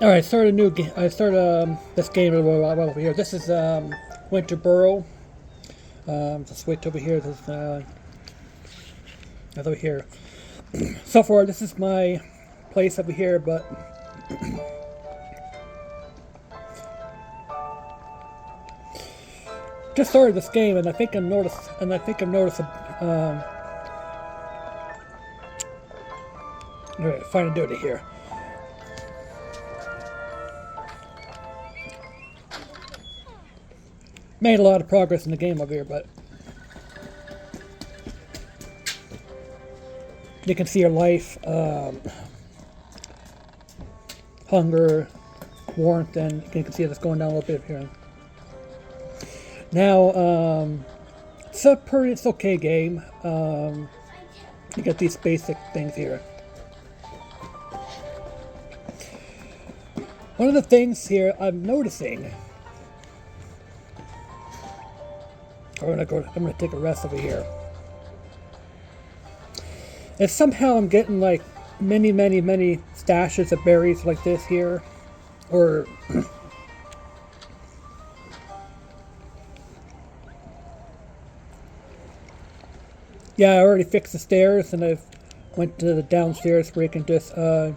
All right, start a new game. I start this game over here. This is Winterboro. Just wait over here. This over here. So far, this is my place over here, but just started this game, and I think I've noticed. All right, find do it here. Made a lot of progress in the game over here, but you can see your life, hunger, warmth, and you can see it's going down a little bit here. Now, it's okay game. You get these basic things here. One of the things here I'm noticing. I'm gonna take a rest over here. And somehow I'm getting like many stashes of berries like this here, or yeah, I already fixed the stairs, and I've went to the downstairs where you can just. Now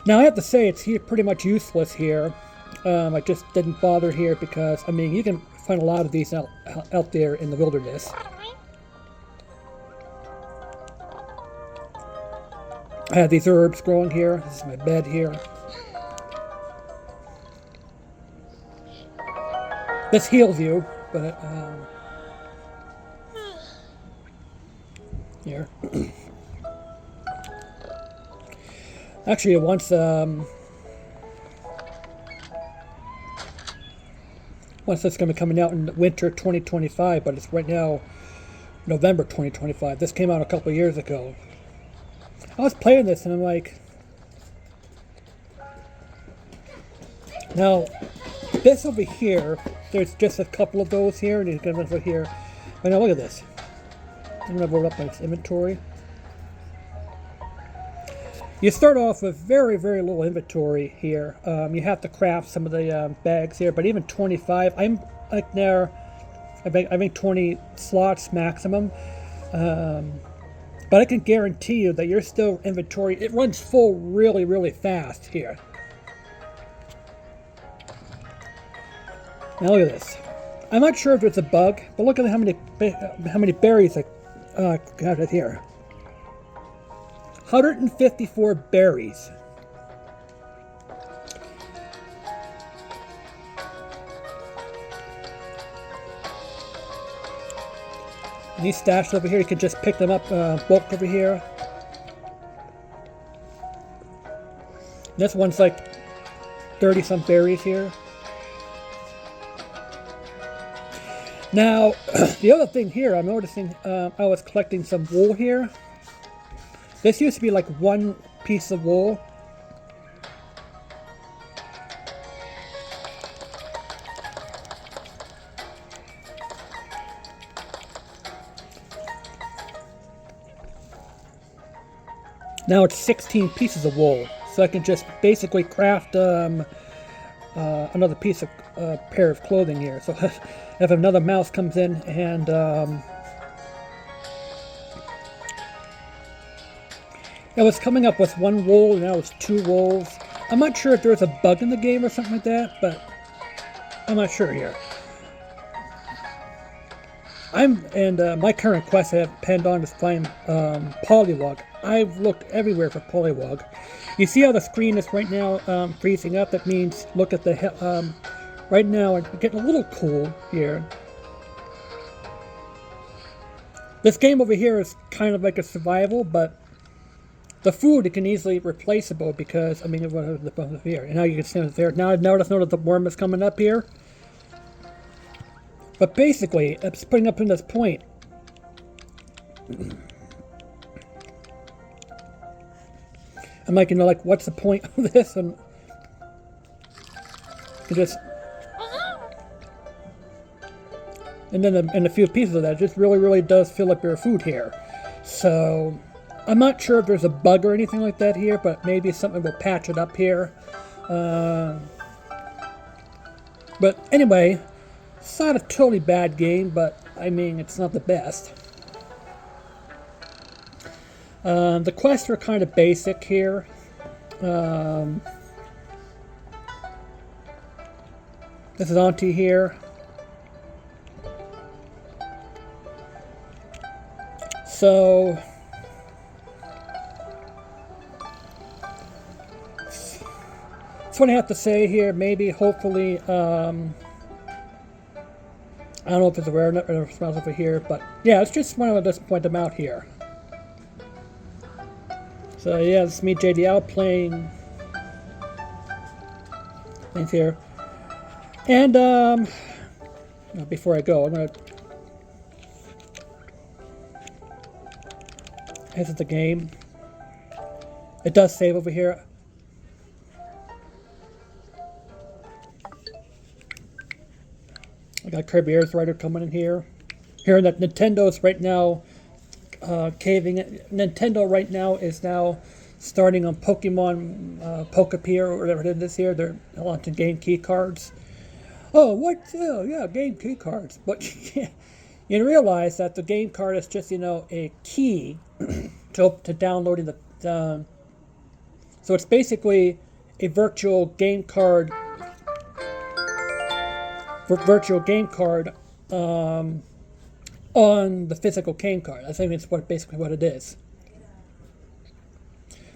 I have to say it's here pretty much useless here. I just didn't bother here because I mean you can find a lot of these out there in the wilderness. I have these herbs growing here. This is my bed here. This heals you, but here. Actually, once it's going to be coming out in winter 2025, but it's right now November 2025. This came out a couple of years ago. I was playing this and I'm like, now this over here, there's just a couple of those here, and you can over here. But now look at this. I'm going to load up my inventory. You start off with very little inventory here. You have to craft some of the bags here, but even 25, I'm like there. I think 20 slots maximum. But I can guarantee you that your still inventory, it runs full really fast here. Now look at this. I'm not sure if it's a bug, but look at how many berries I got it here. 154 berries. These stashed over here, you can just pick them up bulk over here. This one's like 30 some berries here. Now, the other thing here, I'm noticing I was collecting some wool here. This used to be like one piece of wool. Now it's 16 pieces of wool, so I can just basically craft another piece of pair of clothing here. So if another mouse comes in and it was coming up with one wool, and now it's 2 wools. I'm not sure if there's a bug in the game or something like that, but I'm not sure here. My current quest I have penned on is find polywog. I've looked everywhere for polywog. You see how the screen is right now freezing up? That means look at the right now it's getting a little cool here. This game over here is kind of like a survival, but the food it can easily replaceable because I mean it was the here. And now you can see it there. Now notice that the worm is coming up here. But basically, it's putting up in this point. I'm like, you know, like, what's the point of this? And you just, and then a few pieces of that just really does fill up your food here. So I'm not sure if there's a bug or anything like that here, but maybe something will patch it up here. But anyway, it's not a totally bad game, but I mean, it's not the best. The quests are kind of basic here. This is Auntie here. So that's what I have to say here. Maybe, hopefully, I don't know if it's aware or responsible here, but yeah, it's just wanted to just point them out here. So yeah, it's me, JDL, playing things here. And before I go, I'm gonna. This is the game. It does save over here. I got Kirby Air Rider coming in here. Hearing that Nintendo's right now caving it. Nintendo right now is now starting on Pokemon Pokepier or whatever it is here. They're launching game key cards. Oh, what? Oh, yeah, game key cards. But you realize that the game card is just, a key to downloading the. So it's basically a virtual game card. Virtual game card on the physical game card. I think it's basically what it is.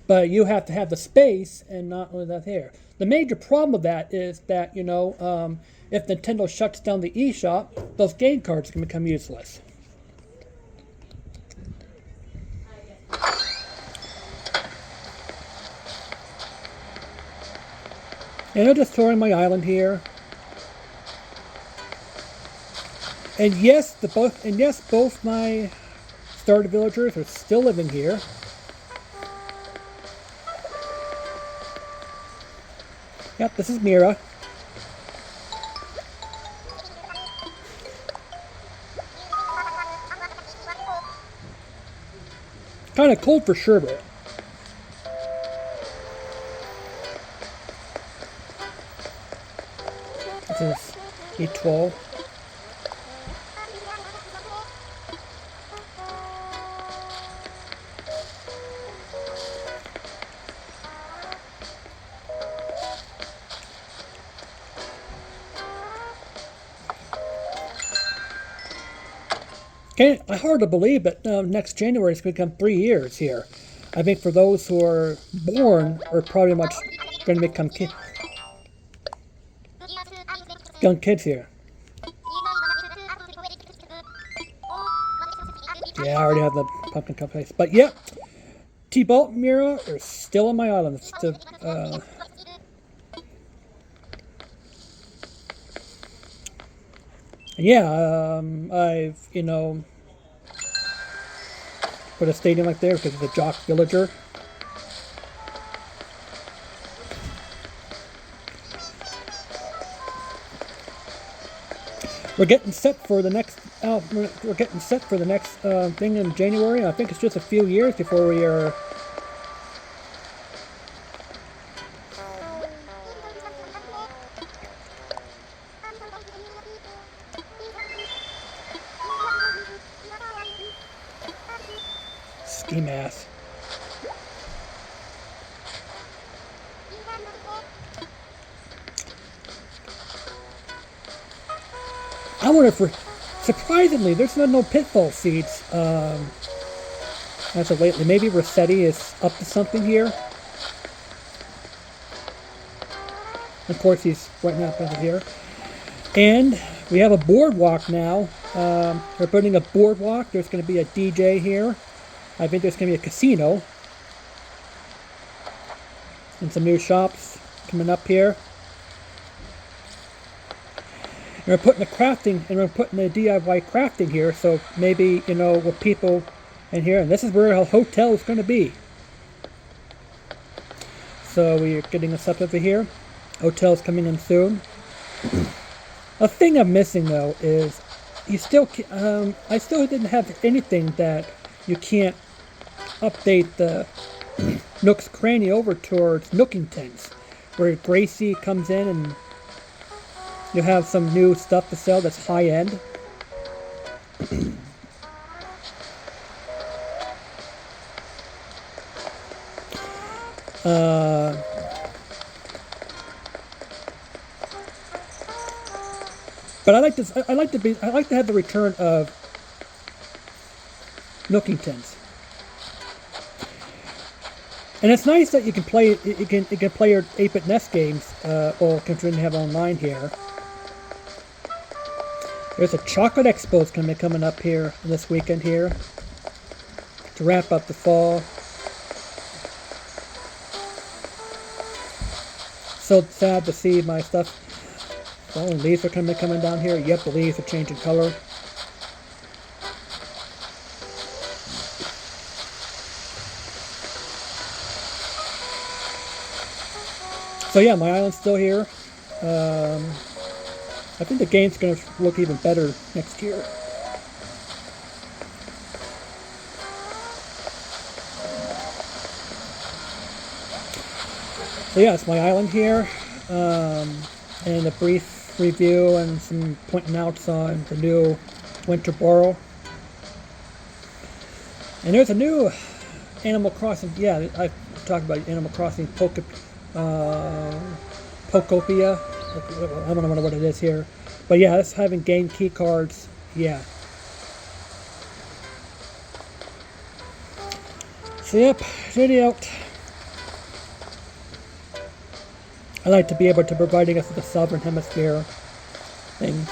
But you have to have the space, and not only that here. The major problem of that is that, if Nintendo shuts down the eShop, those game cards can become useless. And I'm just touring my island here. And yes, both my starter villagers are still living here. Yep, this is Mira. Kind of cold for sherbet. This is E12. It's hard to believe that next January is going to become 3 years here. I think for those who are born are probably much going to become young kids here. Yeah, I already have the pumpkin cup face. But yeah, T-Bolt and Mira are still on my island. Still, yeah, I've, put a stadium like there because it's a jock villager. We're getting set for the next. We're getting set for the next thing in January. I think it's just a few years before we are. Ski mask. I wonder if surprisingly, there's no pitfall seeds as of lately. Maybe Rossetti is up to something here. Of course, he's right now up here. And we have a boardwalk now. We're putting a boardwalk. There's going to be a DJ here. I think there's going to be a casino. And some new shops coming up here. And we're putting the crafting, and we're putting the DIY crafting here, so maybe, with people in here, and this is where our hotel is going to be. So we're getting this up over here. Hotel's coming in soon. A thing I'm missing, though, is I still didn't have anything that you can't update the Nook's Cranny over towards Nookingtons, where Gracie comes in and you have some new stuff to sell that's high end. But I like this. I like to have the return of Nookingtons, and it's nice that you can play. You can play your 8-bit NES games, or continue to have online here. There's a chocolate expo that's going to be coming up here this weekend here to wrap up the fall. So sad to see my stuff. Oh, leaves are coming down here. Yep, the leaves are changing color. So yeah, my island's still here. I think the game's going to look even better next year. So yeah, it's my island here, and a brief review and some pointing outs on the new Winter Borough. And there's a new Animal Crossing. Yeah, I talked about Animal Crossing Pokopia. I don't know what it is here, but yeah, it's having game key cards. Yeah. So yep, video out. I like to be able to providing us with a Southern Hemisphere thing.